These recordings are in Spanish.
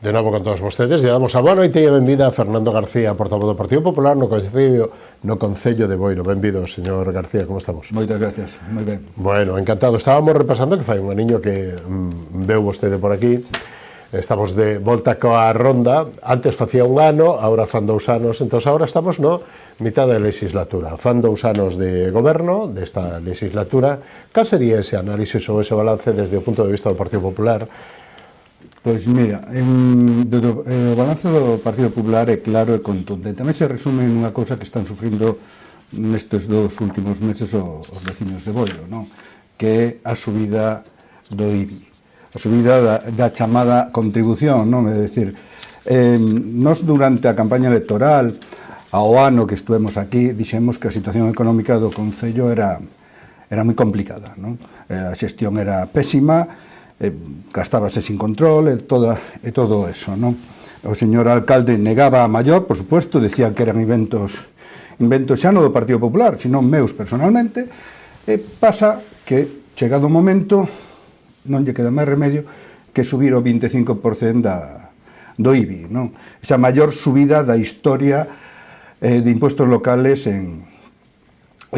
De novo con todos vostedes, lle damos a boa noite e benvida a Fernando García, portavoz do Partido Popular no Concello de Boiro. Benvido, señor García, como estamos? Moitas gracias, moi ben. Bueno, encantado. Estábamos repasando que fai un aniño que veu vostede por aquí. Estamos de volta coa ronda. Antes facía un ano, agora fan 2 anos. Entón, agora estamos no mitad da legislatura. Fan 2 anos de goberno desta legislatura. Cal sería ese análisis ou ese balance desde o punto de vista do Partido Popular? Pois mira, o balance do Partido Popular é claro e contundente. Tamén se resume en unha cousa que están sufrindo nestes 2 últimos meses os veciños de Boiro, non? Que é a subida do IBI, a subida da chamada contribución, non? É dicir, nós durante a campaña electoral, ao ano que estuvemos aquí, dixemos que a situación económica do Concello era moi complicada, non? A xestión era pésima, gastábase sin control e todo eso, non? O señor alcalde negaba a maior, por supuesto, decía que eran inventos xa non do Partido Popular, sino meus personalmente, e pasa que, chegado o momento, non lle queda máis remedio que subir o 25% do IBI, non? Esa maior subida da historia de impuestos locales en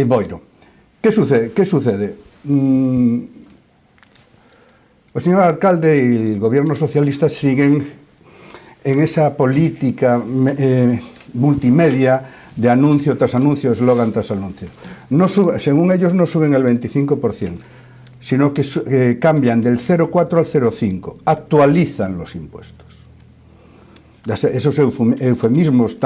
Boiro. Que sucede? O señor alcalde e o gobierno socialista siguen en esa política multimedia de anuncio tras anuncio, eslogan tras anuncio. No según ellos no suben el 25%, sino que cambian del 0,4 al 0,5, actualizan los impuestos. Esos eufemismos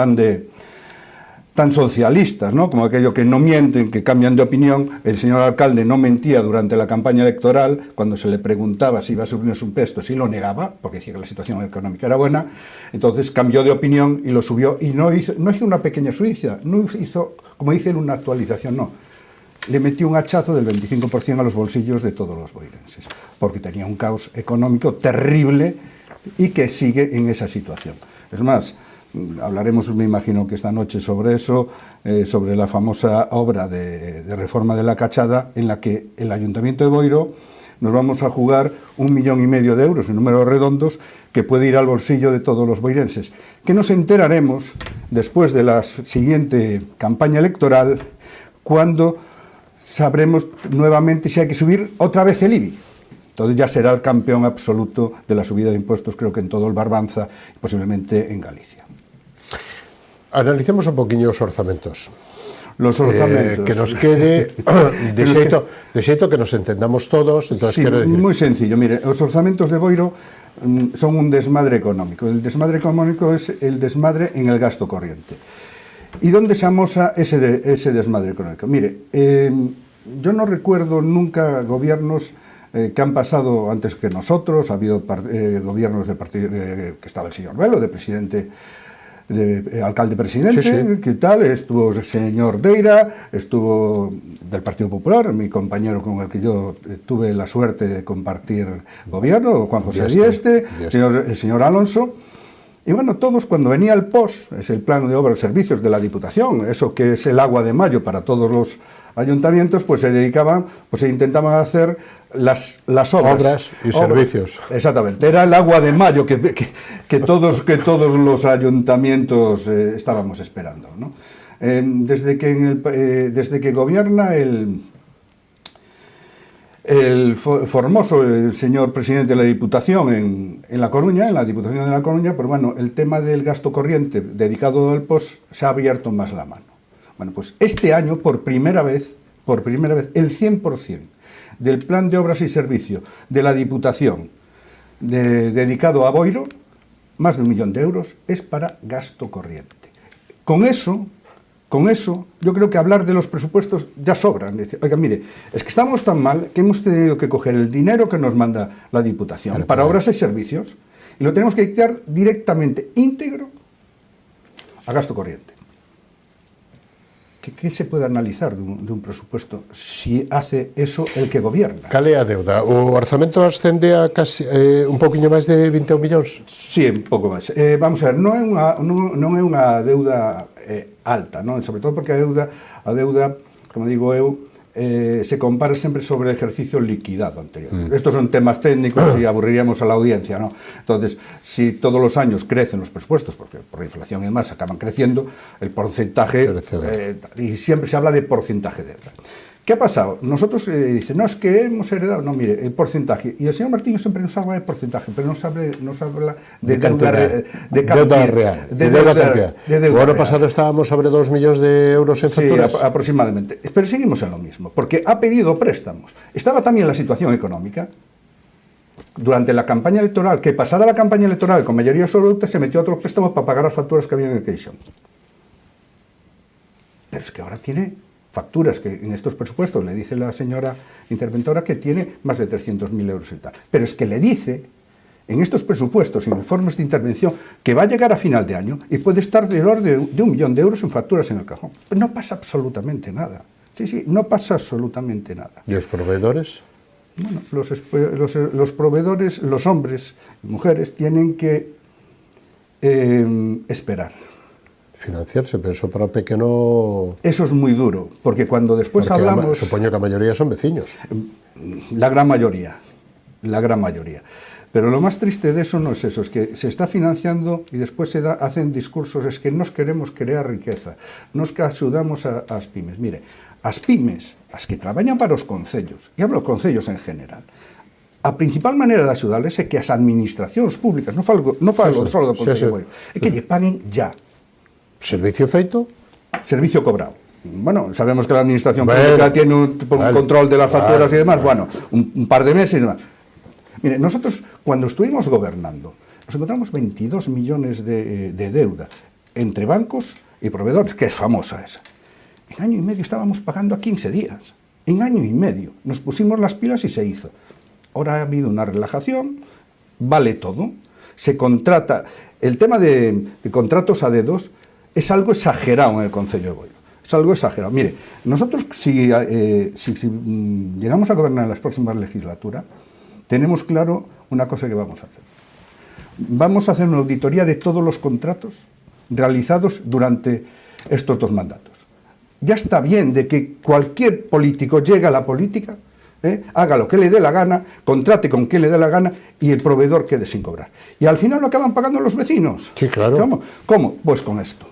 tan socialistas, ¿no? Como aquello que no mienten, que cambian de opinión. El señor alcalde no mentía durante la campaña electoral, cuando se le preguntaba si iba a subir los impuestos, y lo negaba, porque decía que la situación económica era buena. Entonces cambió de opinión y lo subió, y no hizo una pequeña subida, no hizo, como dicen, una actualización, no. Le metió un hachazo del 25% a los bolsillos de todos los boirenses, porque tenía un caos económico terrible y que sigue en esa situación. Es más, hablaremos, me imagino que esta noche, sobre eso, sobre la famosa obra de reforma de la Cachada, en la que el Ayuntamiento de Boiro nos vamos a jugar 1,5 millones de euros, en números redondos, que puede ir al bolsillo de todos los boirenses, que nos enteraremos después de la siguiente campaña electoral, cuando sabremos nuevamente si hay que subir otra vez el IBI. Entonces ya será el campeón absoluto de la subida de impuestos, creo que en todo el Barbanza y posiblemente en Galicia. Analicemos un poquinho os orzamentos. Los orzamentos. Que nos quede de xeito que nos entendamos todos. Entonces, sí, moi sencillo. Mire, os orzamentos de Boiro son un desmadre económico. El desmadre económico es el desmadre en el gasto corriente. ¿Y dónde se amosa ese desmadre económico? Mire, yo no recuerdo nunca gobiernos que han pasado antes que nosotros. Ha habido gobiernos del partido que estaba el señor Velo, de presidente, de alcalde presidente, sí. ¿Qué tal? Estuvo el señor Deira, estuvo del Partido Popular, mi compañero con el que yo tuve la suerte de compartir gobierno, Juan José Dieste, el señor Alonso. Y bueno, todos, cuando venía el POS, es el plan de obras y servicios de la Diputación, eso que es el agua de mayo para todos los ayuntamientos, pues se dedicaban, pues se intentaban hacer las obras y servicios. Exactamente, era el agua de mayo que todos los ayuntamientos estábamos esperando, ¿no? Desde que gobierna el formoso, el señor presidente de la Diputación en La Coruña, en la Diputación de La Coruña, pues bueno, el tema del gasto corriente dedicado al POS se ha abierto más la mano. Bueno, pues este año, por primera vez, el 100% del plan de obras y servicio de la Diputación dedicado a Boiro, más de 1 millón de euros, es para gasto corriente. Con eso, yo creo que hablar de los presupuestos ya sobra. Oiga, mire, es que estamos tan mal que hemos tenido que coger el dinero que nos manda la Diputación para obras y servicios y lo tenemos que quitar directamente, íntegro, a gasto corriente. ¿Qué se puede analizar de un presupuesto si hace eso el que gobierna? Cal é a deuda? O orzamento ascende a casi un poquinho máis de 21 millóns? Sí, un pouco máis. Vamos a ver, non é unha deuda alta, non? Sobre todo porque a deuda, como digo eu, se compara sempre sobre o exercicio liquidado anterior. Estos son temas técnicos y aburriríamos a la audiencia, ¿no? Entonces, si todos los años crecen los presupuestos, porque por la inflación y demás acaban creciendo, el porcentaje, y siempre se habla de porcentaje de deuda. ¿Qué ha pasado? Nosotros dicen, no, es que hemos heredado, no, mire, el porcentaje, y el señor Martiño siempre nos habla de porcentaje, pero nos habla de deuda real. De deuda. El año pasado estábamos sobre 2 millones de euros en facturas. Sí, aproximadamente. Pero seguimos en lo mismo, porque ha pedido préstamos. Estaba también la situación económica. Durante la campaña electoral, que pasada la campaña electoral con mayoría absoluta, se metió otro préstamo para pagar las facturas que había en el CaixaBank. Pero es que ahora tiene facturas que en estos presupuestos le dice la señora interventora que tiene más de 300.000 euros y tal. Pero es que le dice en estos presupuestos, en informes de intervención, que va a llegar a final de año y puede estar del orden de 1 millón de euros en facturas en el cajón. Pero no pasa absolutamente nada. Sí, no pasa absolutamente nada. ¿Y los proveedores? Bueno, los proveedores, los hombres y mujeres, tienen que esperar. Financiarse, pero eso para pequeño... Eso es muy duro, porque cuando después porque hablamos... Supongo que la mayoría son vecinos. La gran mayoría. Pero lo más triste de eso no es eso, es que se está financiando y después hacen discursos, es que nos queremos crear riqueza, nos que axudamos as pymes. Mire, as pymes, as que traballan para os concellos, e hablo concellos en general, a principal maneira de axudarles é que as administracións públicas, non falo só do Concello de Boiro, é que lle paguen ya. ¿Servicio feito? Servicio cobrado. Bueno, sabemos que la administración pública tiene un control de las facturas y demás, bueno, un par de meses y demás. Mire, nosotros cuando estuvimos gobernando, nos encontramos 22 millones de deuda entre bancos y proveedores, que es famosa esa. En año y medio estábamos pagando a 15 días. En año y medio. Nos pusimos las pilas y se hizo. Ahora ha habido una relajación, vale todo, se contrata. El tema de contratos a dedos es algo exagerado en el Concello de Boiro. Es algo exagerado. Mire, nosotros si llegamos a gobernar en las próximas legislaturas, tenemos claro una cosa que vamos a hacer. Vamos a hacer una auditoría de todos los contratos realizados durante estos 2 mandatos. Ya está bien de que cualquier político llegue a la política, haga lo que le dé la gana, contrate con quien le dé la gana y el proveedor quede sin cobrar. Y al final lo acaban pagando los vecinos. Sí, claro. ¿Cómo? Pues con esto,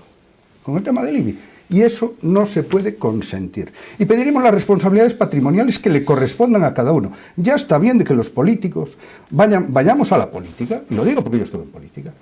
con el tema del IBI. Y eso no se puede consentir. Y pediremos las responsabilidades patrimoniales que le correspondan a cada uno. Ya está bien de que los políticos vayamos a la política, y lo digo porque yo estuve en política,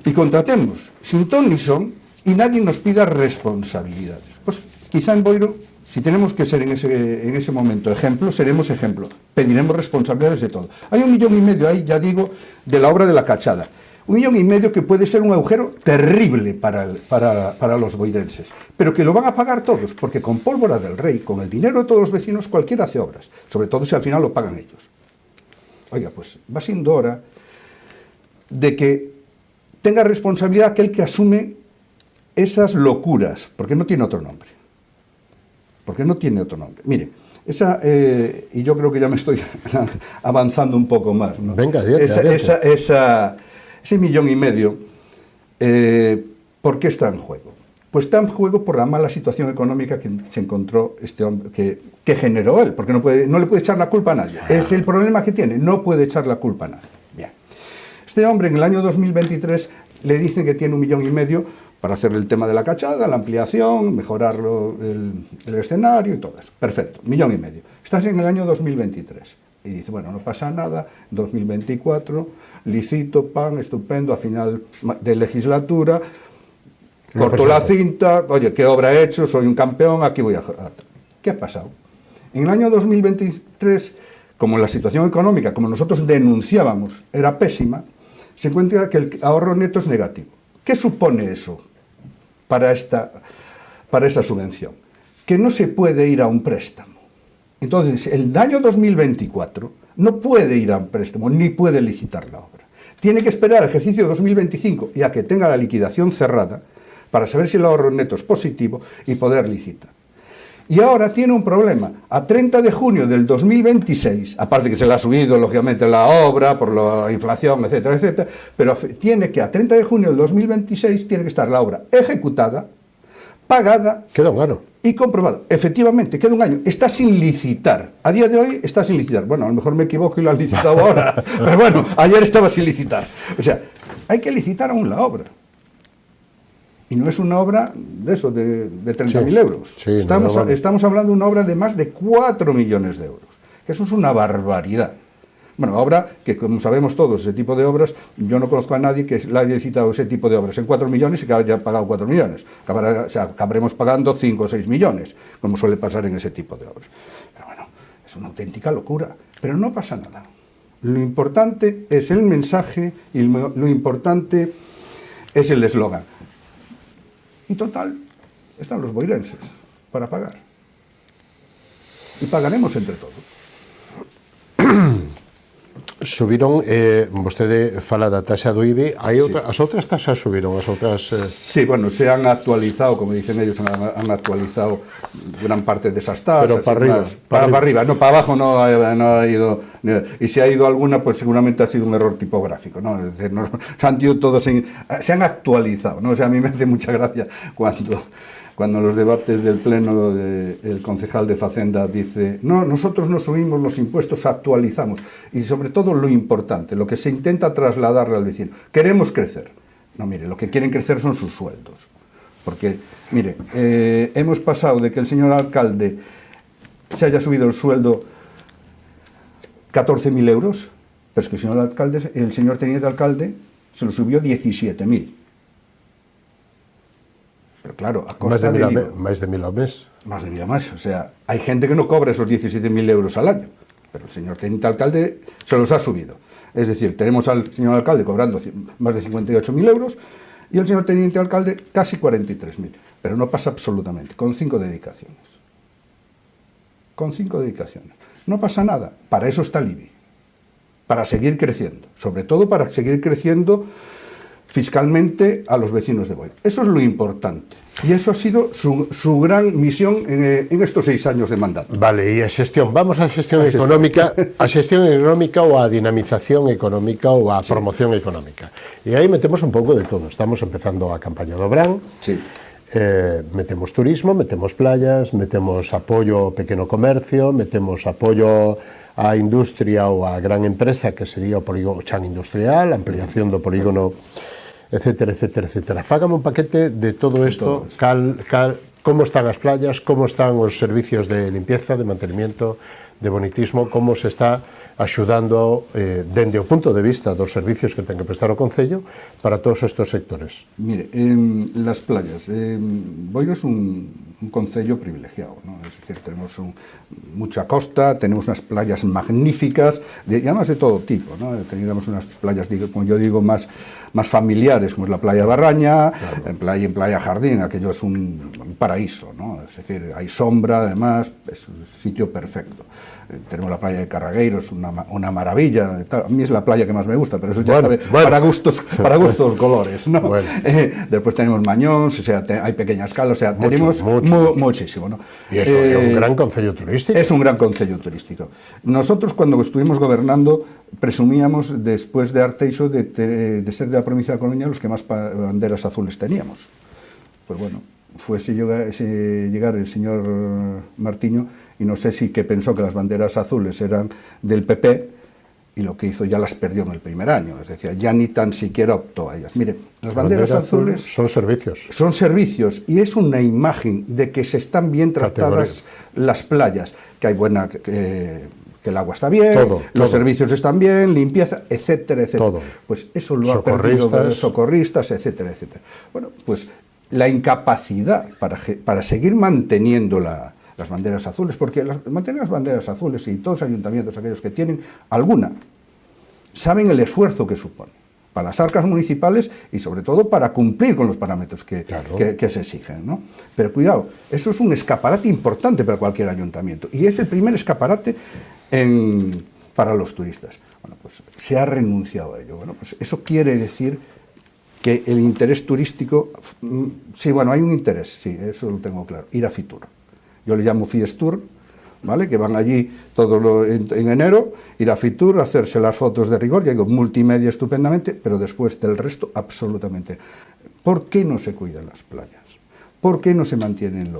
y contratemos sin ton ni son y nadie nos pida responsabilidades. Pues quizá en Boiro, si tenemos que ser en ese momento ejemplo, seremos ejemplo. Pediremos responsabilidades de todo. Hay 1,5 millones ahí, ya digo, de la obra de la Cachada. 1,5 millones que puede ser un agujero terrible para los boirenses, pero que lo van a pagar todos, porque con pólvora del rey, con el dinero de todos los vecinos, cualquiera hace obras, sobre todo si al final lo pagan ellos. Oiga, pues va siendo hora de que tenga responsabilidad aquel que asume esas locuras, porque no tiene otro nombre. Mire, y yo creo que ya me estoy avanzando un poco más, ¿no? Venga, ese 1,5 millones, ¿por qué está en juego? Pues está en juego por la mala situación económica que se encontró este hombre, que generó él, porque no le puede echar la culpa a nadie. Es el problema que tiene, no puede echar la culpa a nadie. Bien. Este hombre en el año 2023 le dicen que tiene 1,5 millones para hacer el tema de la Cachada, la ampliación, mejorar el escenario y todo eso. Perfecto, 1,5 millones. Estás en el año 2023. Y dice, bueno, no pasa nada, 2024, licito, pan, estupendo, a final de legislatura, corto la cinta, oye, ¿qué obra he hecho? Soy un campeón, aquí voy a... ¿Qué ha pasado? En el año 2023, como la situación económica, como nosotros denunciábamos, era pésima, se encuentra que el ahorro neto es negativo. ¿Qué supone eso para esa subvención? Que no se puede ir a un préstamo. Entonces, el año 2024 no puede ir a un préstamo, ni puede licitar la obra. Tiene que esperar al ejercicio 2025 y a que tenga la liquidación cerrada para saber si el ahorro neto es positivo y poder licitar. Y ahora tiene un problema. A 30 de junio del 2026, aparte que se le ha subido, lógicamente, la obra por la inflación, etcétera, etcétera, pero tiene que a 30 de junio del 2026 tiene que estar la obra ejecutada pagada Queda un ano. y comprobada. Efectivamente, queda un año. Está sin licitar. A día de hoy está sin licitar. Bueno, a lo mejor me equivoco y lo han licitado ahora, pero bueno, ayer estaba sin licitar. O sea, hay que licitar aún la obra. Y no es una obra de eso, de 30.000 euros. Sí, estamos hablando de una obra de más de 4 millones de euros. Que eso es una barbaridad. Bueno, obra que, como sabemos todos, ese tipo de obras, yo no conozco a nadie que le haya licitado ese tipo de obras en 4 millones y que haya pagado 4 millones. Acabaremos pagando 5 o 6 millones, como suele pasar en ese tipo de obras. Pero bueno, es una auténtica locura. Pero no pasa nada. Lo importante es el mensaje y lo importante es el eslogan. Y total, están los boirenses para pagar. Y pagaremos entre todos. Subiron, vostede fala da taxa do IBI, as outras taxas subiron, as outras... Sí, bueno, se han actualizado, como dicen ellos, han actualizado gran parte de esas tasas. Pero para arriba. Para arriba, no, para abajo no ha ido. Y si ha ido alguna, pues seguramente ha sido un error tipográfico, ¿no? Es decir, se han ido todos se han actualizado, ¿no? O sea, a mí me hace mucha gracia cuando en los debates del pleno el concejal de Facenda dice, no, nosotros no subimos los impuestos, actualizamos. Y sobre todo lo importante, lo que se intenta trasladarle al vecino, queremos crecer. No, mire, lo que quieren crecer son sus sueldos. Porque, mire, hemos pasado de que el señor alcalde se haya subido el sueldo 14.000 euros, pero es que el señor teniente alcalde se lo subió 17.000. Pero claro, a costa de IVA. Más de 1.000 al mes. Más de 1.000 más. O sea, hay gente que no cobra esos 17.000 euros al año, pero el señor teniente alcalde se los ha subido. Es decir, tenemos al señor alcalde cobrando más de 58.000 euros y el señor teniente alcalde casi 43.000. Pero no pasa absolutamente, con 5 dedicaciones. Con 5 dedicaciones. No pasa nada. Para eso está el IBI. Para seguir creciendo. Sobre todo para seguir creciendo fiscalmente a los vecinos de Boiro. Eso es lo importante. E eso ha sido su gran misión en estos 6 años de mandato. Vale, e a xestión, vamos á xestión económica, a xestión económica ou a dinamización económica ou a promoción económica. E aí metemos un pouco de todo. Estamos empezando a campaña do Brán, sí. Metemos turismo, metemos playas, metemos apoio ao pequeno comercio, metemos apoio á industria ou á gran empresa, que sería o polígono chan industrial, ampliación do polígono, etcétera, etcétera, etcétera. Fágame un paquete de todo isto, como están as playas, como están os servicios de limpieza, de mantenimiento, de bonitismo, como se está axudando dende o punto de vista dos servicios que ten que prestar o Concello para todos estes sectores. Mire, las playas, Boiro es un concello privilegiado, ¿no? Es decir, tenemos mucha costa, tenemos unas playas magníficas, y además de todo tipo, ¿no? Teníamos unas playas, como yo digo, más familiares, como es la playa Barraña, claro. en playa Jardín, aquello es un paraíso, ¿no? Es decir, hay sombra, además, es un sitio perfecto. Tenemos la playa de Carragueiros, una maravilla. A mí es la playa que más me gusta, pero eso ya sabe, para gustos colores, ¿no? Bueno. Después tenemos Mañóns, o sea, hay pequeñas calas, o sea, tenemos muchísimo, ¿no? Y eso es un gran concello turístico. Es un gran concello turístico. Nosotros, cuando estuvimos gobernando, presumíamos, después de Arteixo, de ser de la provincia de Coruña los que más banderas azules teníamos. Pues bueno, fue llegar el señor Martiño y no sé si que pensó que las banderas azules eran del PP y lo que hizo ya las perdió en el primer año, es decir, ya ni tan siquiera optó a ellas. Mire, las banderas azules son servicios. Son servicios y es una imagen de que se están bien tratadas las playas, que hay buena... que el agua está bien, los servicios están bien, limpieza, etcétera, etcétera. Todo. Pues eso lo ha perdido socorristas, etcétera, etcétera. Bueno, pues la incapacidad para seguir manteniendo las banderas azules, porque mantener las banderas azules y todos los ayuntamientos, aquellos que tienen alguna, saben el esfuerzo que supone para las arcas municipales y sobre todo para cumplir con los parámetros que se exigen, ¿no? Pero cuidado, eso es un escaparate importante para cualquier ayuntamiento y es el primer escaparate para los turistas. Bueno, pues se ha renunciado a ello. Bueno, pues eso quiere decir que el interés turístico, sí, bueno, hay un interés, sí, eso lo tengo claro, ir a Fitur. Yo le llamo Fiestur, ¿vale? Que van allí en enero, ir a Fitur, hacerse las fotos de rigor, ya digo, multimedia estupendamente, pero después del resto, absolutamente. ¿Por qué no se cuidan las playas? ¿Por qué no se mantienen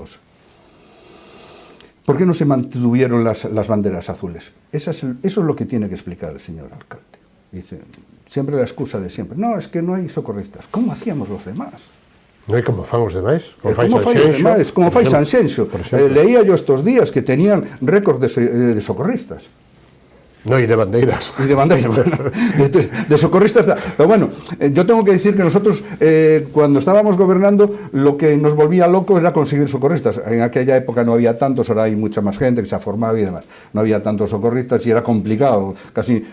¿Por qué no se mantuvieron las banderas azules? Eso es lo que tiene que explicar el señor alcalde. Dice, siempre la excusa de siempre. No, es que no hay socorristas. ¿Cómo hacíamos los demás? Non hai como fan os demais. Como fai os demais, como fai Sanxenxo. Leía yo estos días que tenían récord de socorristas. No, y de bandeiras. Y de bandeiras, bueno, de socorristas. Pero bueno, yo tengo que decir que nosotros, cuando estábamos gobernando, lo que nos volvía loco era conseguir socorristas. En aquella época no había tantos, ahora hay mucha más gente que se ha formado y demás. No había tantos socorristas y era complicado, casi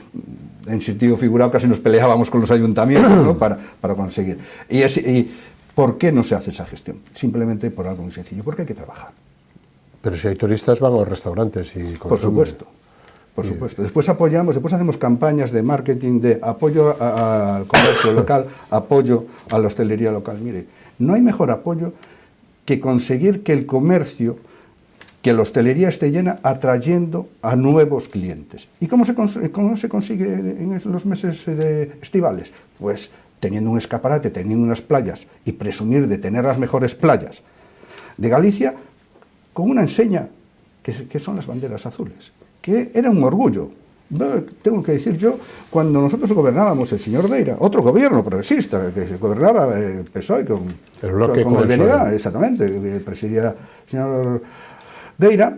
en sentido figurado, casi nos peleábamos con los ayuntamientos, ¿no? para conseguir. Y ¿por qué no se hace esa gestión? Simplemente por algo muy sencillo, porque hay que trabajar. Pero si hay turistas van a los restaurantes y consumen. Por supuesto. Por supuesto. Después hacemos campañas de marketing, de apoyo al comercio local, apoyo a la hostelería local. Mire, no hay mejor apoyo que conseguir que el comercio, que la hostelería esté llena, atrayendo a nuevos clientes. ¿Y cómo se consigue en los meses estivales? Pues teniendo un escaparate, teniendo unas playas y presumir de tener las mejores playas de Galicia con una enseña que son las banderas azules, que era un orgullo. Tengo que decir yo, cuando nosotros gobernábamos el señor Deira, otro gobierno progresista, que gobernaba el PSOE con el BNG, exactamente, que presidía el señor Deira,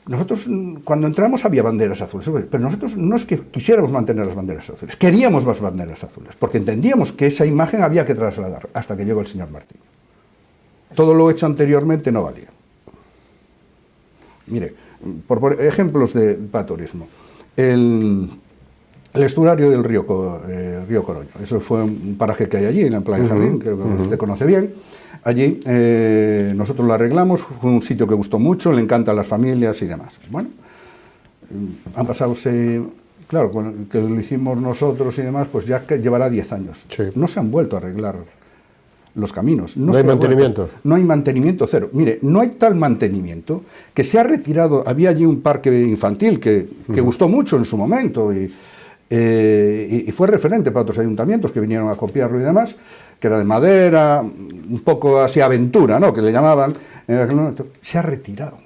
nosotros cuando entramos había banderas azules, pero nosotros no es que quisiéramos mantener las banderas azules, queríamos más banderas azules, porque entendíamos que esa imagen había que trasladar, hasta que llegó el señor Martín. Todo lo hecho anteriormente no valía. Mire, por ejemplos para turismo, el estuario del río Coroño, eso fue un paraje que hay allí, en la playa Jardín, que usted conoce bien. Allí nosotros lo arreglamos, fue un sitio que gustó mucho, le encantan las familias y demás. Bueno, han pasado, claro, que lo hicimos nosotros y demás, pues ya que llevará 10 años. Sí. No se han vuelto a arreglar los caminos. No hay mantenimiento. No hay mantenimiento, cero. Mire, no hay tal mantenimiento que se ha retirado. Había allí un parque infantil que gustó mucho en su momento y fue referente para otros ayuntamientos que vinieron a copiarlo y demás, que era de madera, un poco así aventura, ¿no?, que le llamaban. En aquel momento. Se ha retirado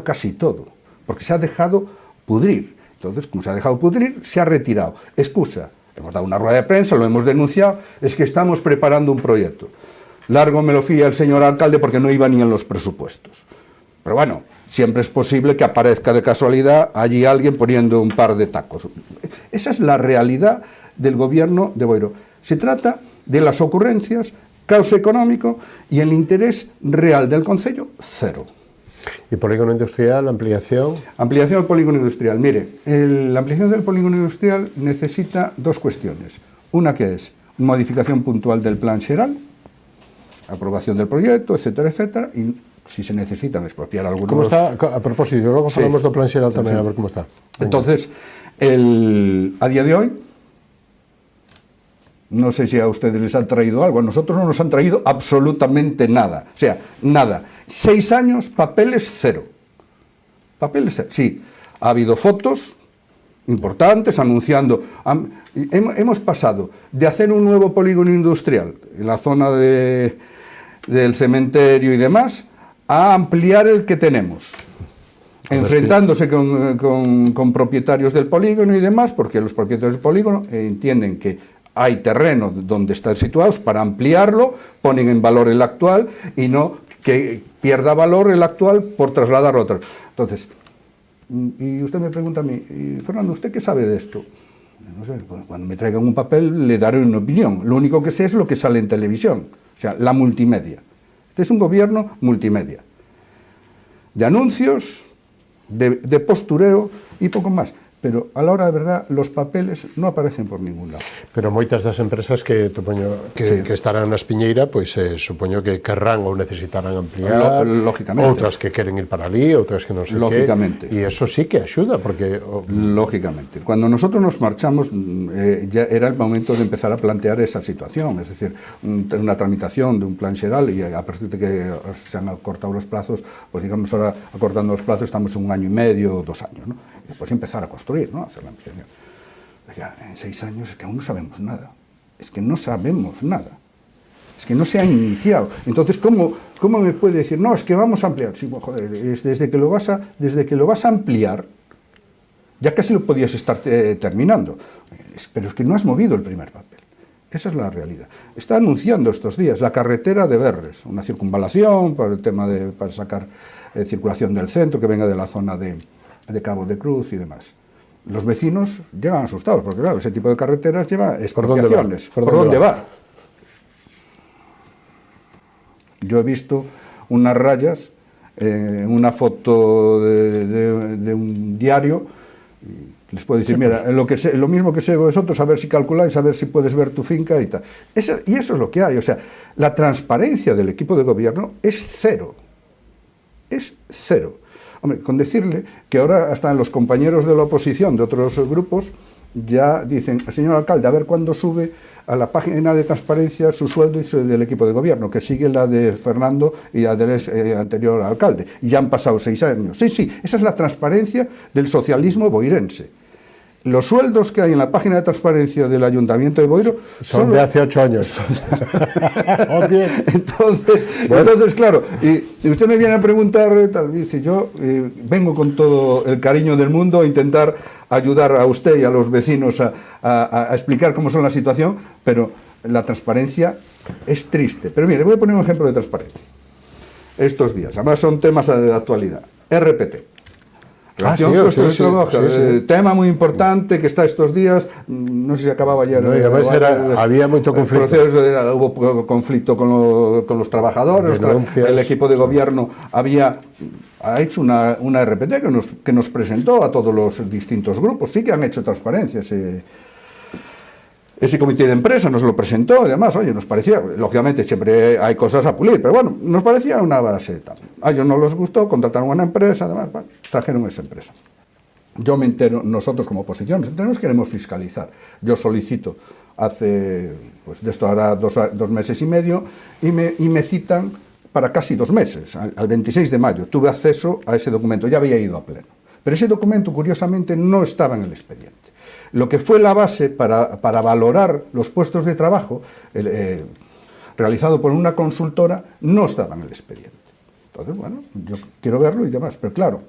casi todo, porque se ha dejado pudrir. Entonces, como se ha dejado pudrir, se ha retirado. Excusa. Hemos dado una rueda de prensa, lo hemos denunciado, es que estamos preparando un proyecto. Largo me lo fía el señor alcalde porque no iba ni en los presupuestos. Pero bueno, siempre es posible que aparezca de casualidad allí alguien poniendo un par de tacos. Esa es la realidad del gobierno de Boiro. Se trata de las ocurrencias, caos económico y el interés real del concello, cero. ¿Y polígono industrial, ampliación? Ampliación del polígono industrial. Mire, la ampliación del polígono industrial necesita dos cuestiones. Una que es modificación puntual del plan xeral, aprobación del proyecto, etcétera, etcétera, y si se necesitan expropiar algunos... ¿Cómo está? A propósito, luego falamos do plan xeral tamén, sí. a ver como está. Entonces, a día de hoy, no sé si a ustedes les han traído algo, a nosotros no nos han traído absolutamente nada. O sea, nada. 6 años, papeles cero. Papeles cero. Sí, ha habido fotos importantes anunciando. Hemos pasado de hacer un nuevo polígono industrial en la zona del cementerio y demás, a ampliar el que tenemos. Enfrentándose con propietarios del polígono y demás, porque los propietarios del polígono entienden que hay terreno donde están situados para ampliarlo, ponen en valor el actual y no que pierda valor el actual por trasladarlo a otro. Entonces, y usted me pregunta a mí, Fernando, ¿usted qué sabe de esto? No sé, cuando me traigan un papel le daré una opinión. Lo único que sé es lo que sale en televisión, o sea, la multimedia. Este es un gobierno multimedia, de anuncios, de postureo y poco más. Pero a la hora de verdad los papeles non aparecen por ningún lado. Pero moitas das empresas que estarán na Espiñeira, pois supoño que querrán ou necesitarán ampliar, lógicamente. Outras que queren ir para ali, outras que non sei lógicamente. E eso sí que axuda, porque... Lógicamente. Cuando nosotros nos marchamos, ya era el momento de empezar a plantear esa situación, es decir, una tramitación de un plan xeral, y a partir de que se han acortado los plazos, pues digamos ahora acortando los plazos estamos en 1 año y medio, 2 años, ¿no? Y después empezar a construir, ¿no? Hacer la ampliación. En 6 años es que aún no sabemos nada. Es que no sabemos nada. Es que no se han iniciado. Entonces, ¿cómo me puede decir, no, es que vamos a ampliar? Sí, bueno, joder, desde que lo vas a ampliar, ya casi lo podías estar terminando. Pero es que no has movido el primer papel. Esa es la realidad. Está anunciando estos días la carretera de Verres, una circunvalación para el tema para sacar circulación del centro, que venga de la zona de Cabo de Cruz y demás. Los vecinos llegan asustados, porque claro, ese tipo de carreteras lleva expropiaciones. ¿Por dónde va? Yo he visto unas rayas en una foto de un diario. Les puedo decir, mira, lo mismo que sé vosotros, a ver si calculáis, a ver si puedes ver tu finca y tal. Y eso es lo que hay. O sea, la transparencia del equipo de gobierno es cero. Es cero. Hombre, con decirle que ahora hasta los compañeros de la oposición de otros grupos ya dicen, señor alcalde, a ver cuándo sube a la página de transparencia su sueldo y del equipo de gobierno, que sigue la de Fernando y la del anterior alcalde. Y ya han pasado 6 años. Sí, esa es la transparencia del socialismo boirense. Los sueldos que hay en la página de transparencia del Ayuntamiento de Boiro son de hace 8 años. Entonces, claro, y usted me viene a preguntar, tal, dice, yo vengo con todo el cariño del mundo a intentar ayudar a usted y a los vecinos a explicar cómo son la situación, pero la transparencia es triste. Pero mire, le voy a poner un ejemplo de transparencia. Estos días, además son temas de actualidad. RPT. Tema muy importante que está estos días, no sé si acababa ayer. No, y además había mucho conflicto. Hubo conflicto con los trabajadores, el equipo de gobierno ha hecho una RPT que nos presentó a todos los distintos grupos. Sí que han hecho transparencia. Ese comité de empresa nos lo presentó, además, oye, nos parecía, lógicamente siempre hay cosas a pulir, pero bueno, nos parecía una base tal. A ellos no les gustó, contrataron una empresa, además, bueno, trajeron esa empresa. Yo me entero, nosotros como oposición, nos queremos fiscalizar. Yo solicito hace, pues de esto hará 2 meses y medio, y me citan para casi 2 meses, al 26 de mayo. Tuve acceso a ese documento, ya había ido a pleno. Pero ese documento, curiosamente, no estaba en el expediente. Lo que fue la base para valorar los puestos de trabajo realizado por una consultora no estaba en el expediente. Entonces, bueno, yo quiero verlo y demás, pero claro,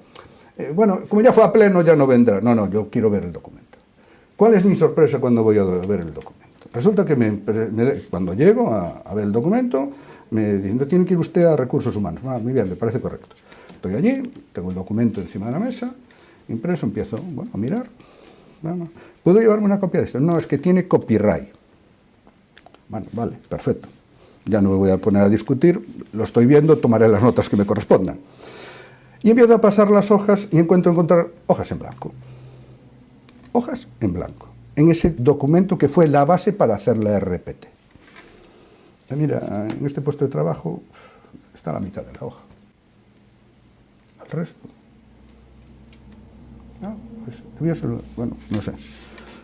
bueno, como ya fue a pleno ya no vendrá. No, yo quiero ver el documento. ¿Cuál es mi sorpresa cuando voy a ver el documento? Resulta que cuando llego a ver el documento, me dicen, no tiene que ir usted a Recursos Humanos. Muy bien, me parece correcto. Estoy allí, tengo el documento encima de la mesa, impreso, empiezo a mirar. ¿Puedo llevarme una copia de esto? No, es que tiene copyright. Bueno, vale, perfecto. Ya no me voy a poner a discutir, lo estoy viendo, tomaré las notas que me correspondan. Y empiezo a pasar las hojas y encontrar hojas en blanco. Hojas en blanco. En ese documento que fue la base para hacer la RPT. Mira, en este puesto de trabajo está la mitad de la hoja. El resto. Pues debió ser, bueno, no sé,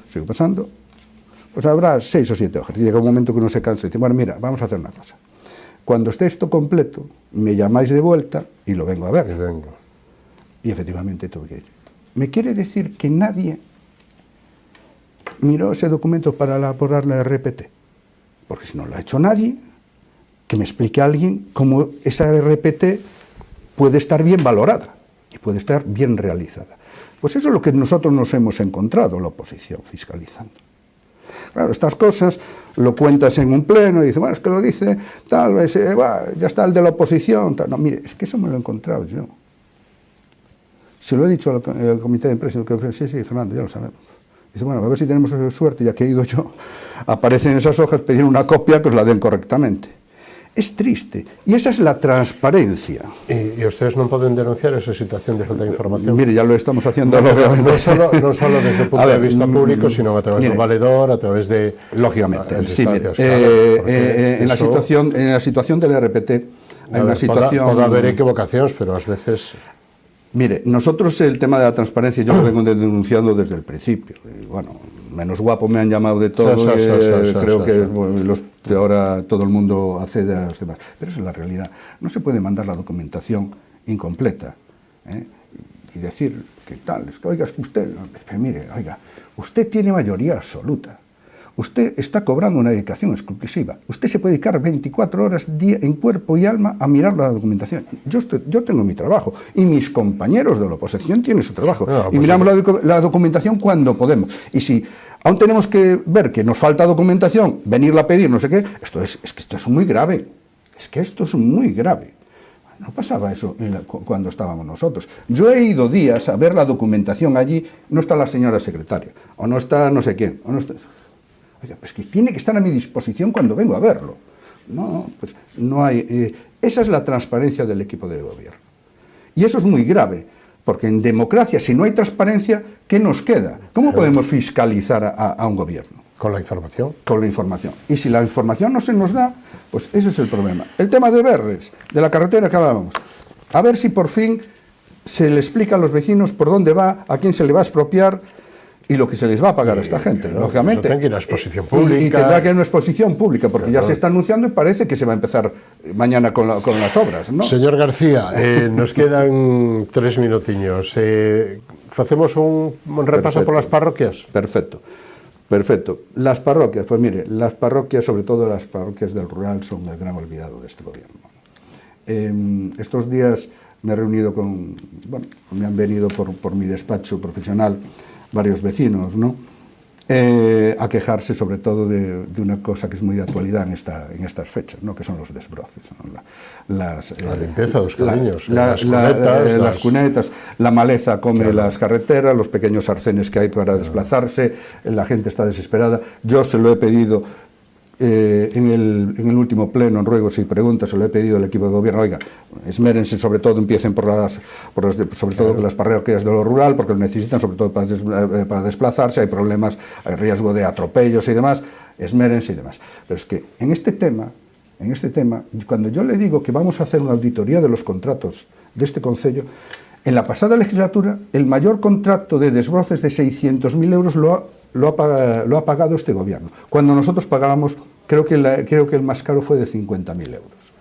sigo pasando, pues habrá 6 o 7 hojas, y llega un momento que uno se cansa y dice, bueno, mira, vamos a hacer una cosa, cuando esté esto completo, me llamáis de vuelta y lo vengo a ver. Y efectivamente tuve que decir, ¿me quiere decir que nadie miró ese documento para elaborar la RPT? Porque si no lo ha hecho nadie, que me explique a alguien cómo esa RPT puede estar bien valorada y puede estar bien realizada. Pues eso es lo que nosotros nos hemos encontrado, la oposición, fiscalizando. Claro, estas cosas lo cuentas en un pleno y dices, bueno, es que lo dice, tal vez, ya está el de la oposición. Tal. No, mire, es que eso me lo he encontrado yo. Se lo he dicho al comité de empresa, sí, Fernando, ya lo sabemos. Dice, bueno, a ver si tenemos suerte, ya que he ido yo, aparecen esas hojas, pedir una copia que os la den correctamente. Es triste, y esa es la transparencia. ¿Y ustedes no pueden denunciar esa situación de falta de información? Mire, ya lo estamos haciendo. No solo desde el punto de vista público, sino a través de un valedor, a través de... Lógicamente, sí, mire, en la situación del RPT hay una situación... Puede haber equivocaciones, pero a veces... Mire, nosotros el tema de la transparencia yo lo vengo denunciando desde el principio. Y bueno, menos guapo me han llamado de todo, creo que ahora todo el mundo accede a los demás. Pero esa es la realidad. No se puede mandar la documentación incompleta y decir que tal, es que oiga, es que usted, mire, oiga, usted tiene mayoría absoluta. usted está cobrando una dedicación exclusiva. Usted se puede dedicar 24 horas día en cuerpo y alma a mirar la documentación. Yo tengo mi trabajo y mis compañeros de la oposición tienen su trabajo. Y miramos la documentación cuando podemos. Y si aún tenemos que ver que nos falta documentación, venirla a pedir, no sé qué, es que esto es muy grave. Es que esto es muy grave. No pasaba eso cuando estábamos nosotros. Yo he ido días a ver la documentación allí, no está la señora secretaria, o no está no sé quién, o no está... Oiga, pues que tiene que estar a mi disposición cuando vengo a verlo. No, pues no hay... esa es la transparencia del equipo de gobierno. Y eso es muy grave, porque en democracia, si no hay transparencia, ¿qué nos queda? ¿Cómo podemos fiscalizar a un gobierno? Con la información. Con la información. Y si la información no se nos da, pues ese es el problema. El tema de Berres, de la carretera que hablábamos. A ver si por fin se le explica a los vecinos por dónde va, a quién se le va a expropiar y lo que se les va a pagar a esta gente, claro, lógicamente. Tendrá que ir a exposición pública. Y tendrá que ir a una exposición pública, porque ya se está anunciando y parece que se va a empezar mañana con las obras, ¿no? Señor García, nos quedan 3 minutiños. ¿Facemos un repaso por las parroquias? Perfecto. Las parroquias, pues mire, las parroquias, sobre todo las parroquias del rural, son el gran olvidado de este gobierno. Estos días me he reunido me han venido por mi despacho profesional varios vecinos, ¿no? A quejarse sobre todo de una cosa que es muy de actualidad en estas fechas, ¿no? Que son los desbroces, ¿no? La limpieza de los caminos, las cunetas, la maleza come las carreteras, los pequeños arcenes que hay para desplazarse, la gente está desesperada. Yo se lo he pedido en el último pleno, en ruegos y preguntas, se lo he pedido al equipo de gobierno, oiga, esmérense, sobre todo, empiecen sobre todo con las parroquias de lo rural, porque lo necesitan, sobre todo para desplazarse, hay problemas, hay riesgo de atropellos y demás, esmérense y demás. Pero es que en este tema, cuando yo le digo que vamos a hacer una auditoría de los contratos de este concello, en la pasada legislatura, el mayor contrato de desbroces de 600.000 euros lo ha pagado este gobierno, cuando nosotros pagábamos, creo que el más caro fue de 50.000 euros.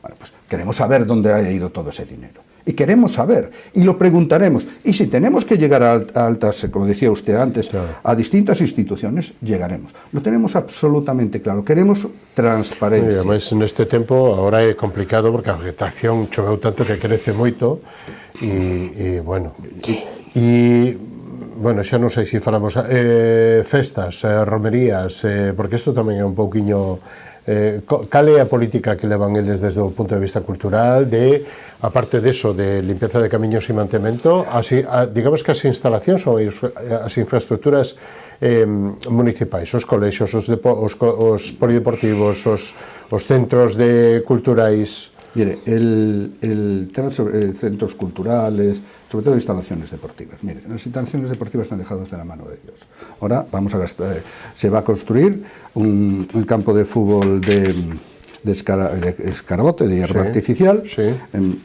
Bueno, pues queremos saber dónde ha ido todo ese dinero. Y queremos saber, y lo preguntaremos. Y si tenemos que llegar a altas, como decía usted antes, claro, a distintas instituciones, llegaremos. Lo tenemos absolutamente claro. Queremos transparencia. Y además, en este tiempo, ahora é complicado, porque a vegetación choveu tanto que crece moito, e bueno... Bueno, xa non sei se falamos festas, romerías, porque isto tamén é un pouquiño... cal é a política que levan eles desde o punto de vista cultural aparte deso, de limpieza de camiños e mantemento, digamos que as instalacións ou as infraestructuras municipais, os colexios, os polideportivos, os centros culturais... Mire, el tema sobre centros culturales, sobre todo instalaciones deportivas. Mire, las instalaciones deportivas están dejadas de la mano de Dios. Ahora se va a construir un campo de fútbol de escarabote, de hierba artificial, en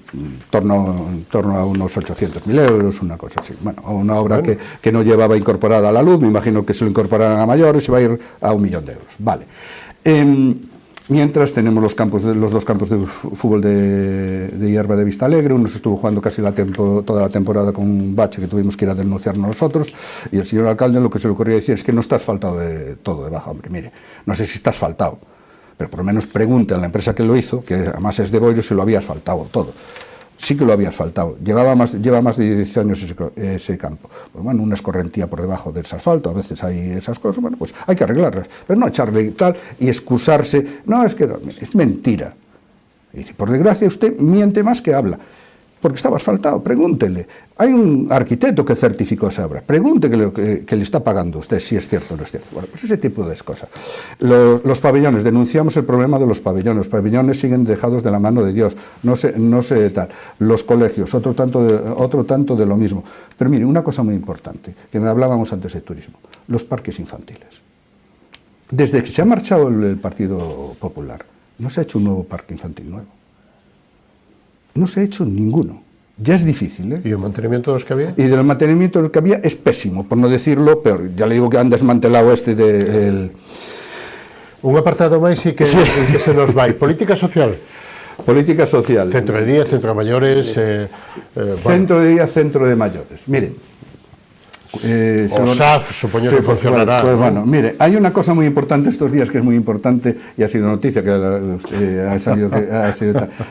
torno a unos 800.000 euros, una cosa así. Bueno, una obra que no llevaba incorporada a la luz, me imagino que se lo incorporarán a mayores y va a ir a 1 millón de euros. Vale. Mientras tenemos los dos campos de fútbol de hierba de Vistalegre. Uno se estuvo jugando casi toda la temporada con un bache que tuvimos que ir a denunciarnos nosotros, y el señor alcalde lo que se le ocurrió decir es que no está asfaltado de todo debajo. Hombre, mire, no sé si está asfaltado, pero por lo menos pregunte a la empresa que lo hizo, que además es de Boiro, si lo había asfaltado todo. Sí que lo había asfaltado, lleva más de 10 años ese campo. Pues bueno, una escorrentía por debajo del asfalto, a veces hay esas cosas, bueno, pues hay que arreglarlas, pero no echarle tal y excusarse, no, es que no, es mentira. Y dice, por desgracia usted miente más que habla, porque estaba asfaltado, pregúntele. Hay un arquitecto que certificó esa obra, pregúntele que le está pagando usted, si es cierto o no es cierto. Bueno, pues ese tipo de cosas. Los pabellones, denunciamos el problema de los pabellones siguen dejados de la mano de Dios, no sé tal. Los colegios, otro tanto de lo mismo. Pero mire, una cosa muy importante, que hablábamos antes de turismo, los parques infantiles. Desde que se ha marchado el Partido Popular, no se ha hecho un nuevo parque infantil nuevo. No se ha hecho ninguno. Ya es difícil, ¿eh? ¿Y el mantenimiento de los que había? Y del mantenimiento de los que había es pésimo, por no decirlo peor. Ya le digo que han desmantelado Un apartado máis e que se nos vai. Política social. Política social. Centro de día, centro de mayores... Centro de día, centro de mayores. Miren, O SAF, supoño que funcionará. Pues bueno, mire, hay una cosa muy importante estos días que es muy importante y ha sido noticia que ha salido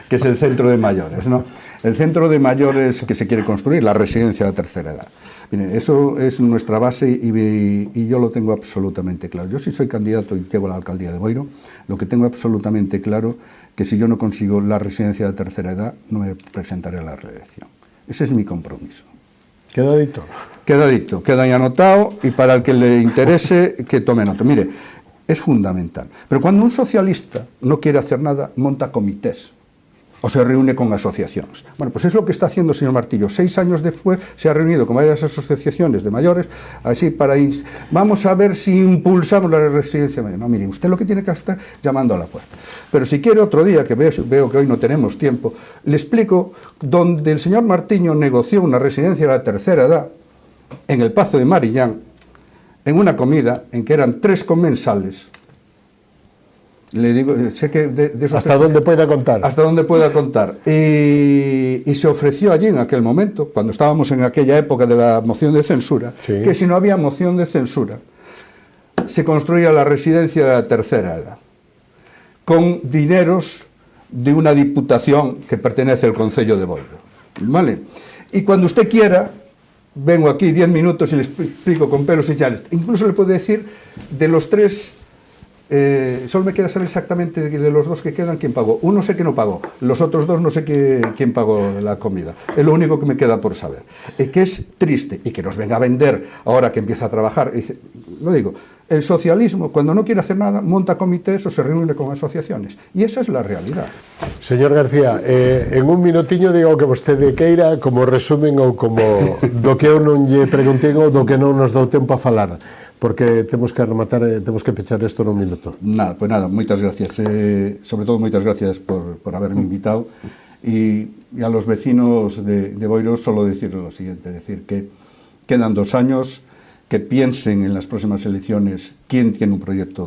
que es el centro de mayores, ¿no? El centro de mayores que se quiere construir, la residencia de la tercera edad. Mire, eso es nuestra base y yo lo tengo absolutamente claro. Yo si soy candidato y llego a la alcaldía de Boiro, lo que tengo absolutamente claro que si yo no consigo la residencia de tercera edad, no me presentaré a la reelección. Ese es mi compromiso. Queda dito. Queda dicto, queda ahí anotado y para el que le interese que tome nota. Mire, es fundamental. Pero cuando un socialista no quiere hacer nada, monta comités o se reúne con asociaciones. Bueno, pues es lo que está haciendo el señor Martillo. 6 años después se ha reunido con varias asociaciones de mayores, así para... Vamos a ver si impulsamos la residencia mayor. No, mire, usted lo que tiene que hacer llamando a la puerta. Pero si quiere otro día, que veo que hoy no tenemos tiempo, le explico donde el señor Martiño negoció una residencia de la tercera edad, en el Pazo de Marillán, en una comida en que eran 3 comensales. Le digo, sé que de esos ¿Hasta dónde pueda contar? Hasta donde pueda contar. Y se ofreció allí en aquel momento, cuando estábamos en aquella época de la moción de censura, sí, que si no había moción de censura, se construía la residencia de la tercera edad, con dineros de una diputación que pertenece al Concello de Boiro. ¿Vale? Y cuando usted quiera, vengo aquí 10 minutos y le explico con pelos y señales. Incluso le puedo decir de los 3... solo me queda saber exactamente de los 2 que quedan quién pagó. Uno sé que no pagó, los otros 2 no sé quién pagó la comida. Es lo único que me queda por saber. Que es triste y que nos venga a vender ahora que empieza a trabajar. Lo digo, el socialismo cuando no quiere hacer nada monta comités o se reúne con asociaciones. Y esa es la realidad. Señor García, en un minutiño digo que vostede queira como resumen ou como do que eu non lle preguntei ou do que non nos dou tempo a falar, porque temos que rematar, temos que pechar isto nun minuto. Nada, pues nada, moitas gracias. Sobre todo, moitas gracias por haberme invitado. Y a los vecinos de Boiro solo decirles lo siguiente, es decir, que quedan 2 años, que piensen en las próximas elecciones quién tiene un proyecto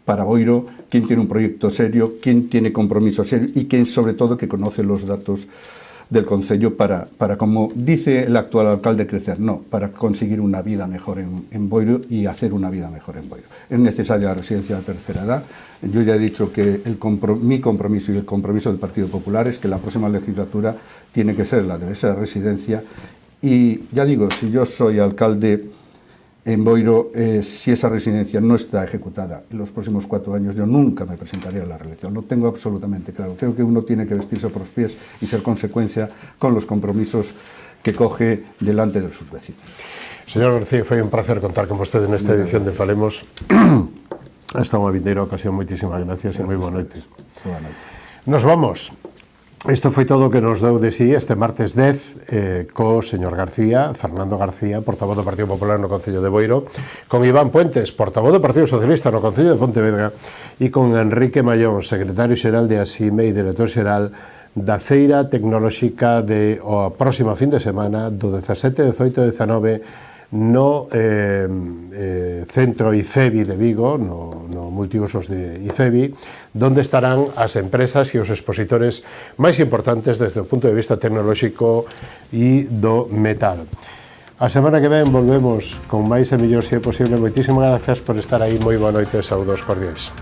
para Boiro, quién tiene un proyecto serio, quién tiene compromiso serio y quién, sobre todo, que conoce los datos del Concello para, como dice el actual alcalde, crecer, no, para conseguir una vida mejor en Boiro y hacer una vida mejor en Boiro. Es necesaria la residencia de la tercera edad. Yo ya he dicho que mi compromiso y el compromiso del Partido Popular es que la próxima legislatura tiene que ser la de esa residencia y ya digo, si yo soy alcalde en Boiro, si esa residencia no está ejecutada en los próximos 4 años, yo nunca me presentaría a la reelección. Lo tengo absolutamente claro. Creo que uno tiene que vestirse por los pies y ser consecuencia con los compromisos que coge delante de sus vecinos. Señor García, foi un placer contar con vostede nesta edición de Falemos. Hasta unha vindeira ocasión, moitísimas gracias e moi boa noite. Nos vamos. Isto foi todo o que nos deu de sí este martes 10 co señor García, Fernando García, portavoz do Partido Popular no Concello de Boiro, con Iván Puentes, portavoz do Partido Socialista no Concello de Pontevedra, e con Enrique Mallón, secretario xeral de ASIME e director xeral da Feira Tecnolóxica de a próxima fin de semana do 17, 18 e 19 no centro IFEBI de Vigo, no multiusos de IFEBI, donde estarán as empresas e os expositores máis importantes desde o punto de vista tecnolóxico e do metal. A semana que ven volvemos con máis e mellor se é posible. Moitísimas gracias por estar aí, moi boa noite, saúdos cordiais.